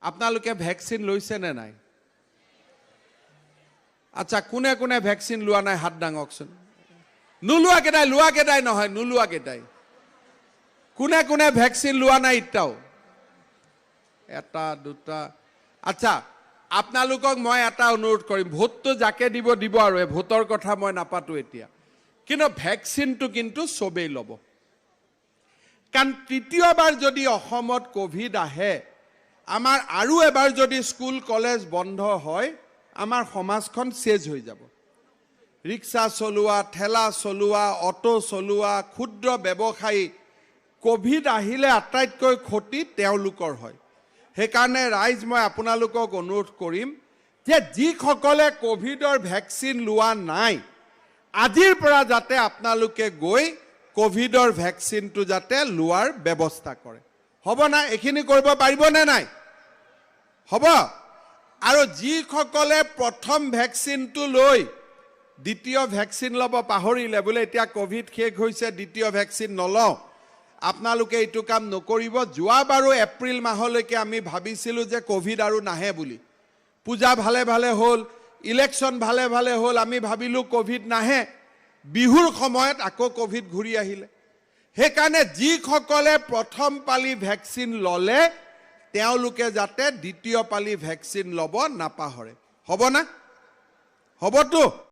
আপোনালোকে ভ্যাকসিন লৈছে নে নাই? আচ্ছা, কোনে কোনে ভ্যাকসিন লোৱা নাই হাত দাঙকচোন। নোলোৱা কেইটাই নহয়, নোলোৱা কেইটাই। কোনে কোনে ভ্যাকসিন লোৱা নাই ইটাও? এটা দুটা। আচ্ছা, আপোনালোকক মই এটা অনুৰোধ কৰিম, ভোটটো যাকে দিব দিব আৰু এই ভোটৰ কথা মই নাপাতো এতিয়া, কিন্তু ভ্যাকসিনটো কিন্তু সবেই ল'ব। কাৰণ তৃতীয়বাৰ যদি অসমত কোভিড আহে, আমাৰ আৰু এবাৰ যদি স্কুল কলেজ বন্ধ হয়, আমাৰ সমাজখন চেজ হৈ যাব। ৰিক্সা চলোৱা, ঠেলা চলোৱা, অটো চলোৱা, ক্ষুদ্ৰ ব্যৱসায়ী, কোভিড আহিলে আটাইতকৈ ক্ষতি তেওঁলোকৰ হয়। সেইকাৰণে ৰাইজ, মই আপোনালোকক অনুৰোধ কৰিম যে যিসকলে কোভিডৰ ভ্যাকসিন লোৱা নাই, আজিৰ পৰা যাতে আপোনালোকে গৈ কোভিডৰ ভ্যাকসিনটো যাতে লোৱাৰ ব্যৱস্থা কৰে। হ'ব না? এইখিনি কৰিব পাৰিব নে নাই? হ'ব। আৰু যিসকলে প্ৰথম ভ্যাকসিনটো লৈ দ্বিতীয় ভ্যাকসিন ল'ব পাহৰিলে, বোলে এতিয়া কোভিড শেষ হৈছে দ্বিতীয় ভ্যাকসিন নলওঁ, আপোনালোকে এইটো কাম নকৰিব। যোৱাবাৰো এপ্ৰিল মাহলৈকে আমি ভাবিছিলোঁ যে কোভিড আৰু নাহে বুলি। পূজা ভালে ভালে হ'ল, ইলেকশ্যন ভালে ভালে হ'ল, আমি ভাবিলোঁ কোভিড নাহে। বিহুৰ সময়ত আকৌ কোভিড ঘূৰি আহিলে। সেইকাৰণে যিসকলে প্ৰথম পালি ভ্যাকসিন ল'লে তেওঁলোকে যাতে দ্বিতীয় পালি ভ্যাকসিন ল'ব নাপাহৰে। হ'ব না? হ'বতো?